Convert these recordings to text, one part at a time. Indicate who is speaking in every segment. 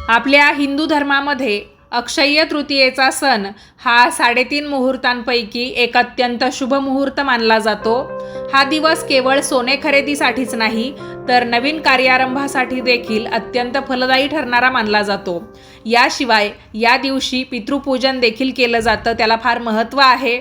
Speaker 1: आपल्या हिंदू धर्मामध्ये अक्षय्य तृतीयेचा सण हा 3.5 मुहूर्तांपैकी एक अत्यंत शुभ मुहूर्त मानला जातो। हा दिवस केवळ सोने खरेदीसाठीच नाही तर नवीन कार्यारंभासाठी देखील अत्यंत फलदायी ठरणारा मानला जातो। याशिवाय या दिवशी पितृपूजन देखील केलं जातं, त्याला फार महत्त्व आहे।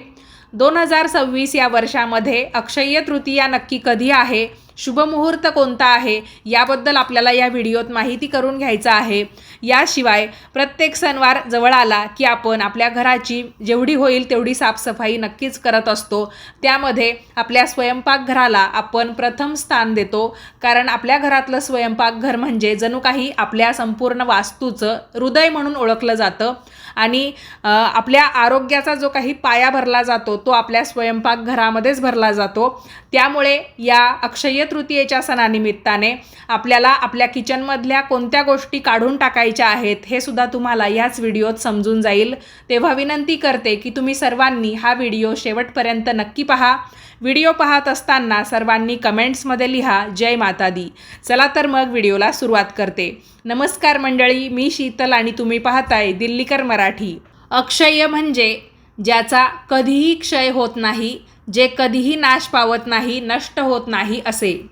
Speaker 1: 2026 या वर्षामध्ये अक्षय्य तृतीया नक्की कधी आहे, शुभ मुहूर्त कोणता आहे, याबद्दल आपल्याला या व्हिडिओत माहिती करून घ्यायचं आहे। याशिवाय प्रत्येक सणवार जवळ आला की आपण आपल्या घराची जेवढी होईल तेवढी साफसफाई नक्कीच करत असतो। त्यामध्ये आपल्या स्वयंपाकघराला आपण प्रथम स्थान देतो, कारण आपल्या घरातलं स्वयंपाकघर म्हणजे जणू काही आपल्या संपूर्ण वास्तूचं हृदय म्हणून ओळखलं जातं आणि आपल्या आरोग्याचा जो काही पाया भरला जातो तो आपल्या स्वयंपाकघरामध्येच भरला जातो। त्यामुळे या अक्षय्य तृतीयेच्या सणानिमित्ताने आपल्याला आपल्या किचनमधल्या कोणत्या गोष्टी काढून टाकायच्या आहेत हे सुद्धा तुम्हाला याच व्हिडिओत समजून जाईल। तेव्हा विनंती करते की तुम्ही सर्वांनी हा व्हिडिओ शेवटपर्यंत नक्की पहा। व्हिडिओ पाहत असताना सर्वांनी कमेंट्समध्ये लिहा जय माता दी। चला तर मग व्हिडिओला सुरुवात करते। नमस्कार मंडळी, मी शीतल आणि तुम्ही पाहताय दिल्लीकर मराठी। अक्षय्य म्हणजे ज्याचा कधीही क्षय होत नाही, जे कधीही नाश पावत नाही, नष्ट होत नाही असे।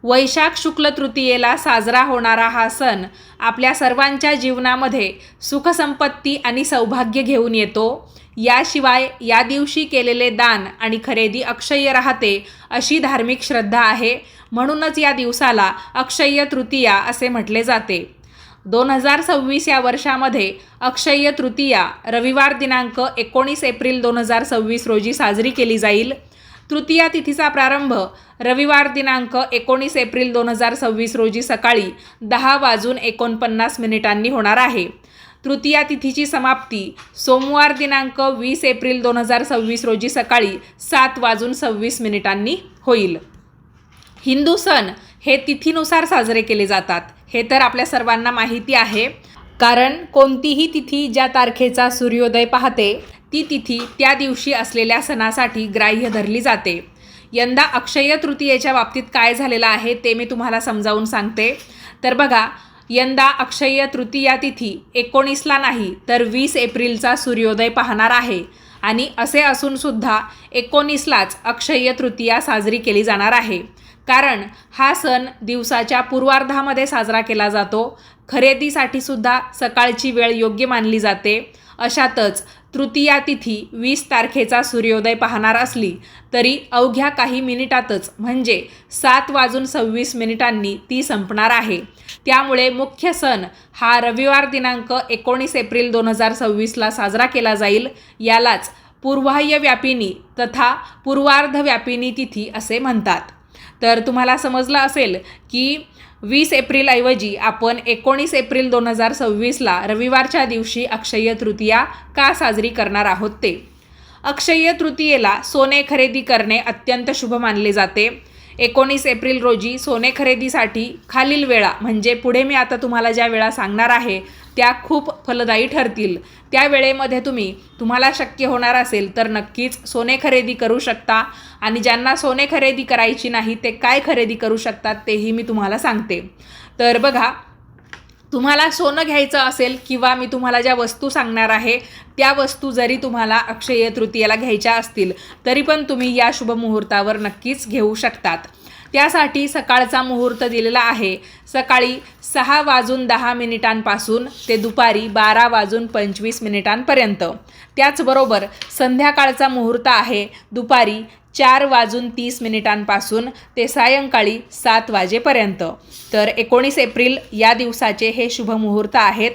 Speaker 1: वैशाख शुक्ल तृतीयेला साजरा होणारा हा सण आपल्या सर्वांच्या जीवनामध्ये सुखसंपत्ती आणि सौभाग्य घेऊन येतो। याशिवाय या दिवशी केलेले दान आणि खरेदी अक्षय्य राहते अशी धार्मिक श्रद्धा आहे, म्हणूनच या दिवसाला अक्षय्य तृतीया असे म्हटले जाते। 2026 या वर्षामध्ये अक्षय्य तृतीया रविवार दिनांक 19 एप्रिल 2026 रोजी साजरी केली जाईल। तृतीया तिथीचा प्रारंभ रविवार दिनांक 19 एप्रिल 2026 रोजी सकाळी 10:49 होणार आहे। तृतीया तिथीची समाप्ती सोमवार दिनांक 20 एप्रिल 2026 रोजी सकाळी 7:26 होईल। हिंदू सण हे तिथीनुसार साजरे केले जातात, हे तर आपल्या सर्वांना माहिती आहे, कारण कोणतीही तिथी ज्या तारखेचा सूर्योदय पाहते ती तिथी त्या दिवशी असलेल्या सणासाठी ग्राह्य धरली जाते। यंदा अक्षय्य तृतीयेच्या बाबतीत काय झालेलं आहे ते मी तुम्हाला समजावून सांगते। तर बघा, यंदा अक्षय्य तृतीया तिथी 19ला नाही तर 20 एप्रिलचा सूर्योदय पाहणार आहे आणि असे असूनसुद्धा 19लाच अक्षय्य तृतीया साजरी केली जाणार आहे, कारण हा सण दिवसाच्या पूर्वार्धामध्ये साजरा केला जातो। खरेदीसाठी सुद्धा सकाळची वेळ योग्य मानली जाते। अशातच तृतीया तिथी 20 तारखेचा सूर्योदय पाहणार असली तरी अवघ्या काही मिनिटातच म्हणजे 7:26 ती संपणार आहे। त्यामुळे मुख्य सण हा रविवार दिनांक 19 एप्रिल 2026ला साजरा केला जाईल। यालाच पूर्वाह्य व्यापिनी तथा पूर्वार्ध व्यापिनी तिथी असे म्हणतात। तर तुम्हाला समजलं असेल की 20 एप्रिलऐवजी आपण 19 एप्रिल 2026ला रविवारच्या दिवशी अक्षय्य तृतीया का साजरी करणार आहोत ते। अक्षय्य तृतीयेला सोने खरेदी करणे अत्यंत शुभ मानले जाते। 19 एप्रिल रोजी सोने खरेदीसाठी खालील वेळा, म्हणजे पुढे मी आता तुम्हाला ज्या वेळा सांगणार आहे त्या खूप फलदायी ठरतील। त्या वेळेमध्ये तुम्हाला शक्य होणार असेल तर नक्कीच सोने खरेदी करू शकता, आणि ज्यांना सोने खरेदी करायची नाही ते काय खरेदी करू शकतात तेही मी तुम्हाला सांगते। तर बघा, तुम्हाला सोनं घ्यायचं असेल किंवा मी तुम्हाला ज्या वस्तू सांगणार आहे त्या वस्तू जरी तुम्हाला अक्षय्य तृतीयेला घ्यायच्या असतील तरी पण तुम्ही या शुभ मुहूर्तावर नक्कीच घेऊ शकतात। त्यासाठी सकाळचा मुहूर्त दिलेला आहे सकाळी 6:10 ते दुपारी 12:25 त्याचबरोबर संध्याकाळचा मुहूर्त आहे दुपारी 4:30 ते सायंकाळी 7 वाजेपर्यंत। तर 19 एप्रिल या दिवसाचे हे शुभ मुहूर्त आहेत।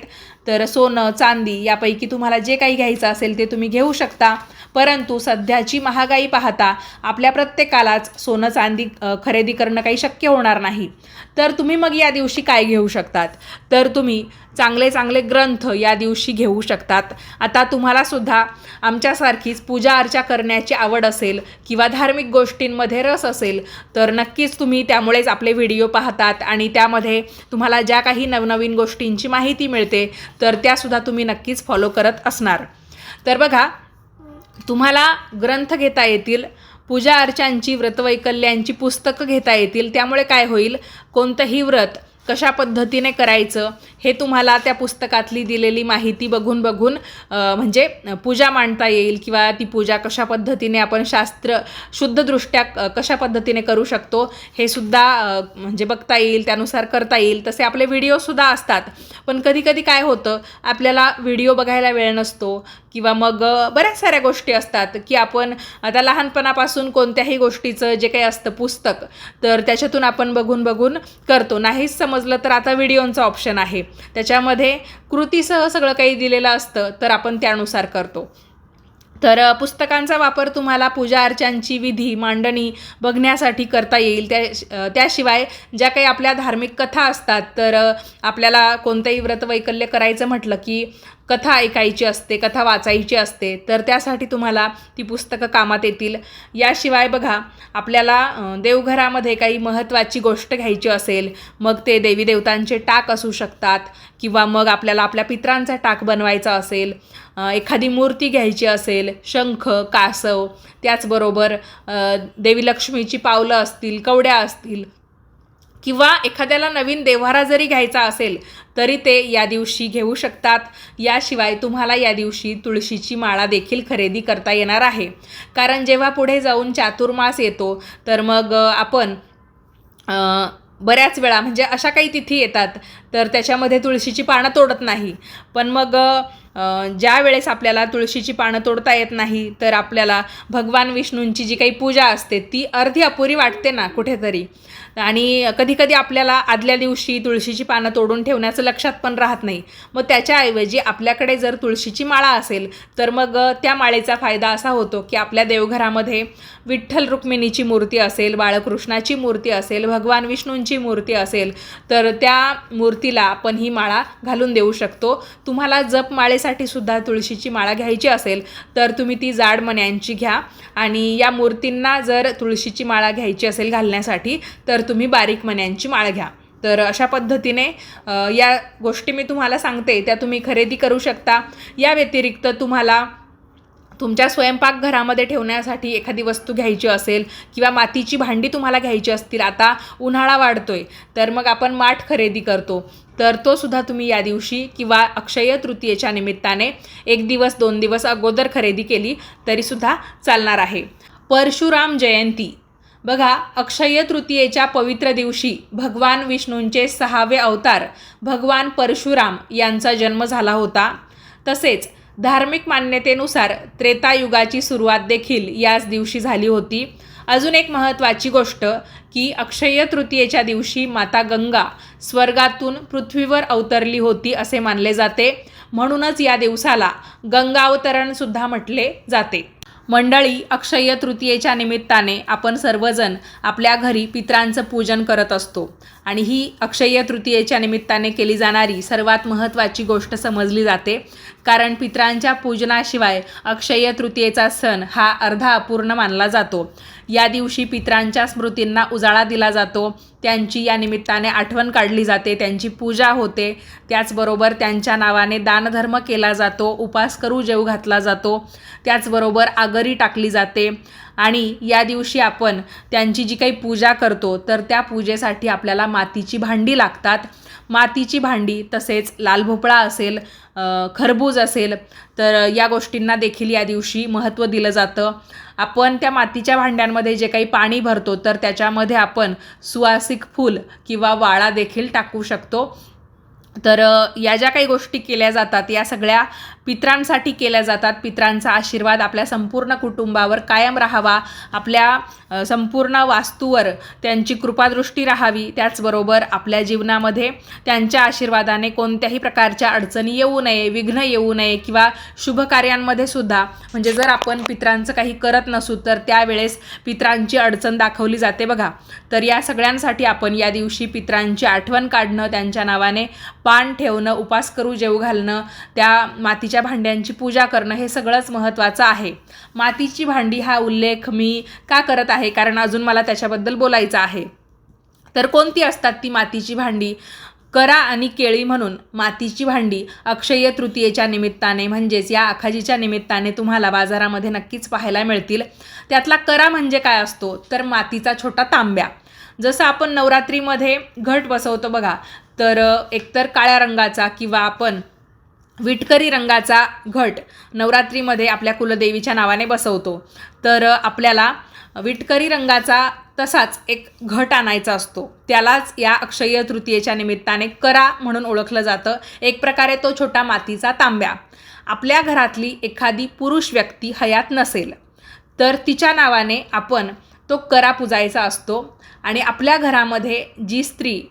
Speaker 1: तर सोनं चांदी यापैकी तुम्हाला जे काही घ्यायचं असेल ते तुम्ही घेऊ शकता, परंतु सध्याची महागाई पाहता आपल्या प्रत्येकालाच सोनं चांदी खरेदी करणं काही शक्य होणार नाही। तर तुम्ही मग या दिवशी काय घेऊ शकतात, तर तुम्ही चांगले चांगले ग्रंथ या दिवशी घेऊ शकतात। आता तुम्हाला सुद्धा आमच्यासारखीच पूजा अर्चा करण्याची आवड असेल किंवा धार्मिक गोष्टींमध्ये रस असेल तर नक्कीच तुम्ही त्यामुळेच आपले व्हिडिओ पाहतात आणि त्यामध्ये तुम्हाला ज्या काही नवनवीन गोष्टींची माहिती मिळते तर त्यासुद्धा तुम्ही नक्कीच फॉलो करत असणार। तर बघा, तुम्हाला ग्रंथ घेता येतील, पूजा अर्चांची व्रतवैकल्यांची पुस्तकं घेता येतील। त्यामुळे काय होईल, कोणतंही व्रत कशा पद्धतीने करायचं हे तुम्हाला त्या पुस्तकातली दिलेली माहिती बघून म्हणजे पूजा मांडता येईल किंवा ती पूजा कशा पद्धतीने आपण शुद्धदृष्ट्या कशा पद्धतीने करू शकतो हे सुद्धा म्हणजे बघता येईल, त्यानुसार करता येईल. तसे आपले व्हिडिओसुद्धा असतात. पण कधी काय होतं, आपल्याला व्हिडिओ बघायला वेळ नसतो किंवा मग बऱ्याच साऱ्या गोष्टी असतात की आपण आता लहानपणापासून कोणत्याही गोष्टीचं जे काही असतं पुस्तक, तर त्याच्यातून आपण बघून करतो. नाहीच समजलं तर आता व्हिडिओचं ऑप्शन आहे, त्याच्यामध्ये कृतीसह सगळं काही दिलेलं असतं, तर आपण त्यानुसार करतो. तर पुस्तकांचा वापर तुम्हाला पूजा अर्चांची विधी मांडणी बघण्यासाठी करता येईल. त्याशिवाय ज्या काही आपल्या धार्मिक कथा असतात, तर आपल्याला कोणतंही व्रतवैकल्य करायचं म्हटलं की कथा ऐकायची असते, कथा वाचायची असते, तर त्यासाठी तुम्हाला ती पुस्तकं कामात येतील. याशिवाय बघा, आपल्याला देवघरामध्ये काही महत्त्वाची गोष्ट घ्यायची असेल, मग ते देवी देवतांचे टाक असू शकतात किंवा मग आपल्याला आपल्या पितरांचा टाक बनवायचा असेल, एखादी मूर्ती घ्यायची असेल, शंख, कासव, त्याचबरोबर देवी लक्ष्मीची पावलं असतील, कवड्या असतील किंवा एखाद्याला नवीन देव्हारा जरी घ्यायचा असेल तरी ते या दिवशी घेऊ शकतात. याशिवाय तुम्हाला या दिवशी तुळशीची माळा देखील खरेदी करता येणार आहे. कारण जेव्हा पुढे जाऊन चातुर्मास येतो, तर मग आपण बऱ्याच वेळा म्हणजे अशा काही तिथी येतात तर त्याच्यामध्ये तुळशीची पानं तोडत नाही. पण मग ज्या वेळेस आपल्याला तुळशीची पानं तोडता येत नाही, तर आपल्याला भगवान विष्णूंची जी काही पूजा असते ती अर्धी अपुरी वाटते ना कुठेतरी. आणि कधी आपल्याला आदल्या दिवशी तुळशीची पानं तोडून ठेवण्याचं लक्षात पण राहत नाही. मग त्याच्याऐवजी आपल्याकडे जर तुळशीची माळा असेल, तर मग त्या माळेचा फायदा असा होतो की आपल्या देवघरामध्ये विठ्ठल रुक्मिणीची मूर्ती असेल, बाळकृष्णाची मूर्ती असेल, भगवान विष्णूंची मूर्ती असेल, तर त्या मूर्तीला आपण ही माळा घालून देऊ शकतो. तुम्हाला जपमाळेसाठी सुद्धा तुळशीची माळा घ्यायची असेल, तर तुम्ही ती जाड मण्यांची घ्या. आणि या मूर्तींना जर तुळशीची माळा घ्यायची असेल घालण्यासाठी, तर तुम्ही बारीक मण्यांची माळ घ्या. तर अशा पद्धतीने या गोष्टी मी तुम्हाला सांगते, त्या तुम्ही खरेदी करू शकता. या व्यतिरिक्त तुम्हाला तुमच्या स्वयंपाकघरामध्ये ठेवण्यासाठी एखादी वस्तू घ्यायची असेल किंवा मातीची भांडी तुम्हाला घ्यायची असतील, आता उन्हाळा वाढतोय तर मग आपण माठ खरेदी करतो, तर तो सुद्धा तुम्ही या दिवशी किंवा अक्षय तृतीयेच्या निमित्ताने 1 दिवस 2 दिवस अगोदर खरेदी केली तरीसुद्धा चालणार आहे. परशुराम जयंती बघा, अक्षय तृतीयेच्या पवित्र दिवशी भगवान विष्णूंचे 6वे अवतार भगवान परशुराम यांचा जन्म झाला होता. तसेच धार्मिक मान्यतेनुसार त्रेतायुगाची सुरुवात देखील याच दिवशी झाली होती. अजून एक महत्त्वाची गोष्ट की अक्षय तृतीयेच्या दिवशी माता गंगा स्वर्गातून पृथ्वीवर अवतरली होती असे मानले जाते. म्हणूनच या दिवसाला गंगावतरणसुद्धा म्हटले जाते. मंडळी, अक्षय तृतीयेच्या निमित्ताने आपण सर्वजण आपल्या घरी पितरांचं पूजन करत असतो आणि ही अक्षय तृतीयेच्या निमित्ताने केली जाणारी सर्वात महत्त्वाची गोष्ट समजली जाते. कारण पितरांच्या पूजनाशिवाय अक्षय तृतीयेचा सण हा अर्धा अपूर्ण मानला जातो. या दिवशी पितरांच्या स्मृतींना उजाळा दिला जातो, त्यांची या निमित्ताने आठवण काढली जाते, त्यांची पूजा होते. त्याचबरोबर त्यांच्या नावाने दानधर्म केला जातो, उपास करू जेवू घातला जातो, त्याचबरोबर आगरी टाकली जाते. आणि या दिवशी आपण त्यांची जी काही पूजा करतो, तर त्या पूजेसाठी आपल्याला मातीची भांडी लागतात. मातीची भांडी, तसेच लाल भोपळा असेल, खरबूज असेल, तर या गोष्टींना देखील या दिवशी महत्त्व दिलं जातं. आपण त्या मातीच्या भांड्यांमध्ये जे काही पाणी भरतो, तर त्याच्यामध्ये आपण सुवासिक फूल किंवा वाळा देखील टाकू शकतो. तर या ज्या काही गोष्टी केल्या जातात या सगळ्या पितरांसाठी केल्या जातात. पितरांचा आशीर्वाद आपल्या संपूर्ण कुटुंबावर कायम राहावा, आपल्या संपूर्ण वास्तूवर त्यांची कृपादृष्टी राहावी. त्याचबरोबर आपल्या जीवनामध्ये त्यांच्या आशीर्वादाने कोणत्याही प्रकारच्या अडचणी येऊ नये, विघ्न येऊ नये किंवा शुभ कार्यांमध्ये सुद्धा, म्हणजे जर आपण पितरांचं काही करत नसू तर त्यावेळेस पितरांची अडचण दाखवली जाते बघा. तर या सगळ्यांसाठी आपण या दिवशी पितरांची आठवण काढणं, त्यांच्या नावाने पान ठेवणं, उपास करू जेवू घालणं, त्या मातीच्या भांड्यांची पूजा करणं हे सगळंच महत्त्वाचं आहे. मातीची भांडी हा उल्लेख मी का करत आहे, कारण अजून मला त्याच्याबद्दल बोलायचं आहे. तर कोणती असतात ती मातीची भांडी? करा आणि केळी म्हणून मातीची भांडी अक्षय तृतीयेच्या निमित्ताने, म्हणजेच या आखाजीच्या निमित्ताने तुम्हाला बाजारामध्ये नक्कीच पाहायला मिळतील. त्यातला करा म्हणजे काय असतो, तर मातीचा छोटा तांब्या. जसं आपण नवरात्रीमध्ये घट बसवतो बघा, तर एकतर काळ्या रंगाचा किंवा आपण विटकरी रंगाचा घट नवरात्रीमध्ये आपल्या कुलदेवीच्या नावाने बसवतो. तर आपल्याला विटकरी रंगाचा तसाच एक घट आणायचा असतो. त्यालाच या अक्षय्य तृतीयेच्या निमित्ताने करा म्हणून ओळखलं जातं. एक प्रकारे तो छोटा मातीचा तांब्या. आपल्या घरातली एखादी पुरुष व्यक्ती हयात नसेल तर तिच्या नावाने आपण तो करा पुजायचा असतो. आणि आपल्या घरामध्ये जी स्त्री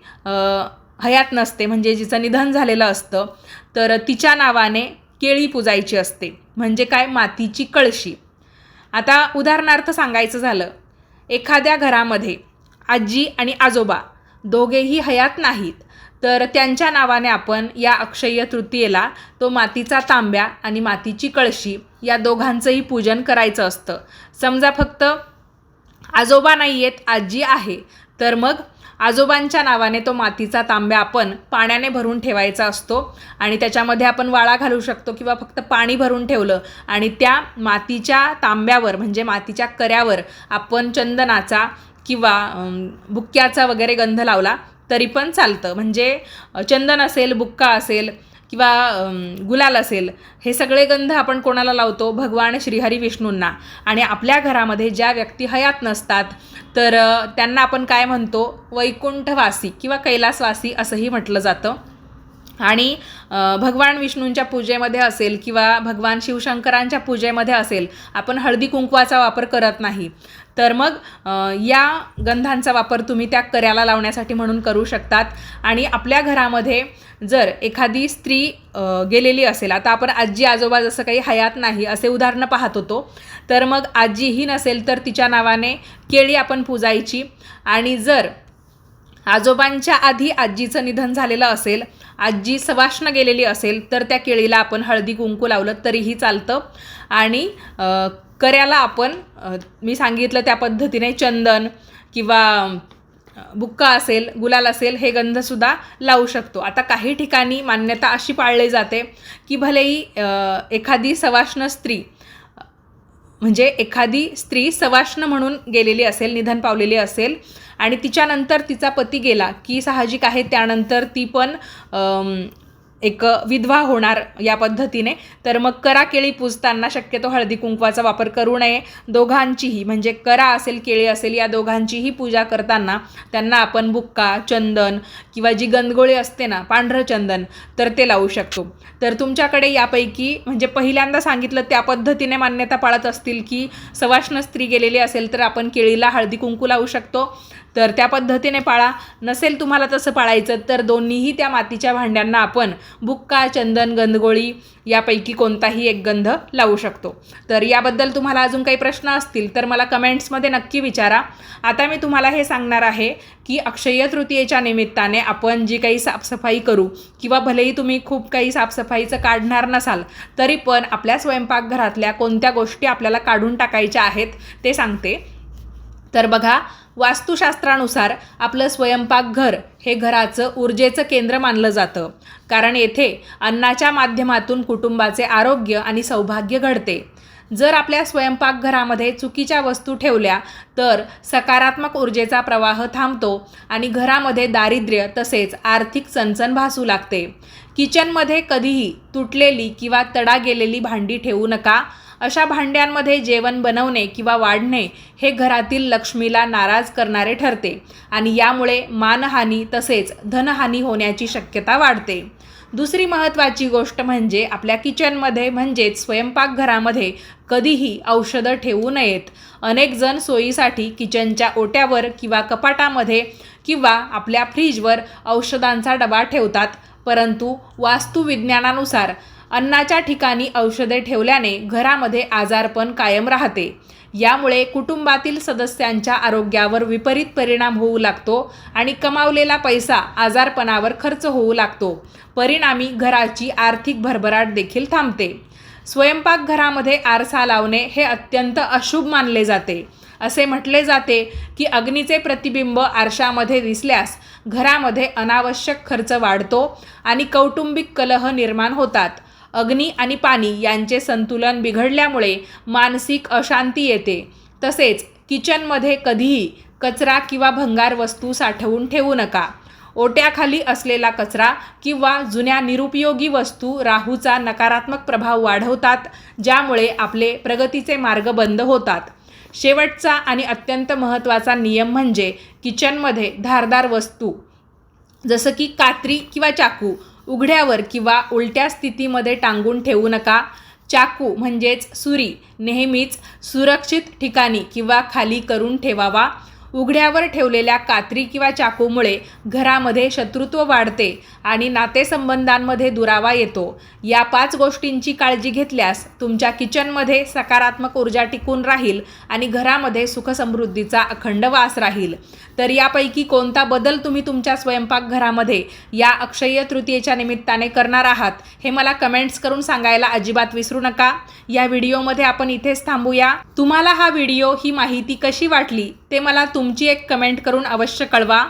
Speaker 1: हयात नसते म्हणजे जिचं निधन झालेलं असतं तर तिच्या नावाने केळी पुजायची असते. म्हणजे काय, मातीची कळशी. आता उदाहरणार्थ सांगायचं झालं, एखाद्या घरामध्ये आजी आणि आजोबा दोघेही हयात नाहीत तर त्यांच्या नावाने आपण या अक्षय्य तृतीयेला तो मातीचा तांब्या आणि मातीची कळशी या दोघांचंही पूजन करायचं असतं. समजा फक्त आजोबा नाही आहेत, आजी आहे, तर मग आजोबांच्या नावाने तो मातीचा तांब्या आपण पाण्याने भरून ठेवायचा असतो आणि त्याच्यामध्ये आपण वाळा घालू शकतो किंवा फक्त पाणी भरून ठेवलं आणि त्या मातीच्या तांब्यावर म्हणजे मातीच्या कऱ्यावर आपण चंदनाचा किंवा बुक्क्याचा वगैरे गंध लावला तरी पण चालतं. म्हणजे चंदन असेल, बुक्का असेल किंवा गुलाल असेल, हे सगळे गंध आपण कोणाला लावतो? भगवान श्रीहरी विष्णूंना. आणि आपल्या घरामध्ये ज्या व्यक्ती हयात नसतात तर त्यांना आपण काय म्हणतो? वैकुंठवासी किंवा कैलासवासी असंही म्हटलं जातं. आणि भगवान विष्णूंच्या पूजेमध्ये असेल किंवा भगवान शिवशंकरांच्या पूजेमध्ये असेल, आपण हळदी कुंकवाचा वापर करत नाही, तर मग या गंधांचा वापर तुम्ही त्या कऱ्याला लावण्यासाठी म्हणून करू शकतात. आणि आपल्या घरामध्ये जर एखादी स्त्री गेलेली असेल, आता आपण आजी आजोबा जसं काही हयात नाही असे उदाहरणं पाहत होतो, तर मग आजीही नसेल तर तिच्या नावाने केळी आपण पूजायची. आणि जर आजोबांच्या आधी आजीचं निधन झालेलं असेल, आजी सवाष्ण गेलेली असेल, तर त्या केळीला आपण हळदी कुंकू लावलं तरीही चालतं. आणि कऱ्याला आपण मी सांगितलं त्या पद्धतीने चंदन किंवा बुक्का असेल, गुलाल असेल, हे गंधसुद्धा लावू शकतो. आता काही ठिकाणी मान्यता अशी पाळली जाते की भलेही एखादी सवाष्ण स्त्री म्हणजे एखादी स्त्री सवाष्ण म्हणून गेलेली असेल, निधन पावलेली असेल आणि तिच्यानंतर तिचा पती गेला की साहजिक आहे त्यानंतर ती पण एक विधवा होणार या पद्धतीने, तर मग करा केळी पूजताना शक्यतो हळदी कुंकवाचा वापर करू नये. दोघांचीही म्हणजे करा असेल केळी असेल या दोघांचीही पूजा करताना त्यांना आपण बुक्का, चंदन किंवा जी गंधगोळी असते ना, पांढरं चंदन, तर ते लावू शकतो. तर तुमच्याकडे यापैकी म्हणजे पहिल्यांदा सांगितलं त्या पद्धतीने मान्यता पाळत असतील की सवाष्ण स्त्री गेलेली असेल तर आपण केळीला हळदी कुंकू लावू शकतो, तर त्या पद्धतीने पाळा. नसेल तुम्हाला तसं पाळायचं तर दोन्हीही त्या मातीच्या भांड्यांना आपण बुक्का, चंदन, गंधगोळी यापैकी कोणताही एक गंध लावू शकतो. तर याबद्दल तुम्हाला अजून काही प्रश्न असतील तर मला कमेंट्समध्ये नक्की विचारा. आता मी तुम्हाला हे सांगणार आहे की अक्षय्य तृतीयेच्या निमित्ताने आपण जी काही साफसफाई करू किंवा भलेही तुम्ही खूप काही साफसफाईचं काढणार नसाल तरी पण आपल्या स्वयंपाकघरातल्या कोणत्या गोष्टी आपल्याला काढून टाकायच्या आहेत ते सांगते. तर बघा, वास्तुशास्त्रानुसार आपलं स्वयंपाकघर हे घराचं ऊर्जेचं केंद्र मानलं जातं, कारण येथे अन्नाच्या माध्यमातून कुटुंबाचे आरोग्य आणि सौभाग्य घडते. जर आपल्या स्वयंपाकघरामध्ये चुकीच्या वस्तू ठेवल्या तर सकारात्मक ऊर्जेचा प्रवाह थांबतो आणि घरामध्ये दारिद्र्य तसेच आर्थिक चणचण भासू लागते. किचनमध्ये कधीही तुटलेली किंवा तडा गेलेली भांडी ठेवू नका. अशा भांड्यांमध्ये जेवण बनवणे किंवा वाढणे हे घरातील लक्ष्मीला नाराज करणारे ठरते आणि यामुळे मानहानी तसेच धनहानी होण्याची शक्यता वाढते. दुसरी महत्त्वाची गोष्ट म्हणजे आपल्या किचनमध्ये म्हणजेच स्वयंपाकघरामध्ये कधीही औषधं ठेवू नयेत. अनेक जण सोयीसाठी किचनच्या ओट्यावर किंवा कपाटामध्ये किंवा आपल्या फ्रीजवर औषधांचा डबा ठेवतात, परंतु वास्तुविज्ञानानुसार अन्नाच्या ठिकाणी औषधे ठेवल्याने घरामध्ये आजारपण कायम राहते. यामुळे कुटुंबातील सदस्यांच्या आरोग्यावर विपरीत परिणाम होऊ लागतो आणि कमावलेला पैसा आजारपणावर खर्च होऊ लागतो. परिणामी घराची आर्थिक भरभराट देखील थांबते. स्वयंपाकघरामध्ये आरसा लावणे हे अत्यंत अशुभ मानले जाते. असे म्हटले जाते की अग्नीचे प्रतिबिंब आरशामध्ये दिसल्यास घरामध्ये अनावश्यक खर्च वाढतो आणि कौटुंबिक कलह निर्माण होतात. अग्नी आणि पाणी यांचे संतुलन बिघडल्यामुळे मानसिक अशांती येते. तसेच किचनमध्ये कधीही कचरा किंवा भंगार वस्तू साठवून ठेवू नका. ओट्याखाली असलेला कचरा किंवा जुन्या निरुपयोगी वस्तू राहूचा नकारात्मक प्रभाव वाढवतात, ज्यामुळे आपले प्रगतीचे मार्ग बंद होतात. शेवटचा आणि अत्यंत महत्त्वाचा नियम म्हणजे किचनमध्ये धारदार वस्तू जसं की कात्री किंवा चाकू उघड्यावर किंवा उलट्या स्थितीमध्ये टांगून ठेवू नका. चाकू म्हणजेच सुरी नेहमीच सुरक्षित ठिकाणी किंवा खाली करून ठेवावा. उघड्यावर ठेवलेल्या कात्री किंवा चाकूमुळे घरामध्ये शत्रुत्व वाढते आणि नातेसंबंधांमध्ये दुरावा येतो. या 5 गोष्टींची काळजी घेतल्यास तुमच्या किचनमध्ये सकारात्मक ऊर्जा टिकून राहील आणि घरामध्ये सुखसमृद्धीचा अखंड वास राहील. तर यापैकी कोणता बदल तुम्ही तुमच्या स्वयंपाकघरामध्ये या अक्षय्य तृतीयेच्या निमित्ताने करणार आहात हे मला कमेंट्स करून सांगायला अजिबात विसरू नका. या व्हिडिओमध्ये आपण इथेच थांबूया. तुम्हाला हा व्हिडिओ, ही माहिती कशी वाटली ते मला तुमची एक कमेंट करून अवश्य कळवा.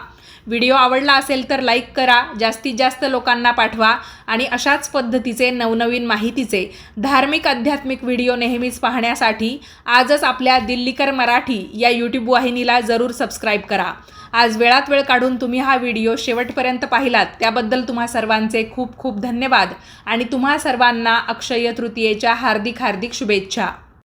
Speaker 1: व्हिडिओ आवडला असेल तर लाईक करा, जास्तीत जास्त लोकांना पाठवा आणि अशाच पद्धतीचे नवनवीन माहितीचे धार्मिक आध्यात्मिक व्हिडिओ नेहमीच पाहण्यासाठी आजच आपल्या दिल्लीकर मराठी या यूट्यूब वाहिनीला जरूर सबस्क्राईब करा. आज वेळात वेळ काढून तुम्ही हा व्हिडिओ शेवटपर्यंत पाहिलात त्याबद्दल तुम्हा सर्वांचे खूप खूप धन्यवाद आणि तुम्हा सर्वांना अक्षय्य तृतीयेच्या हार्दिक हार्दिक शुभेच्छा.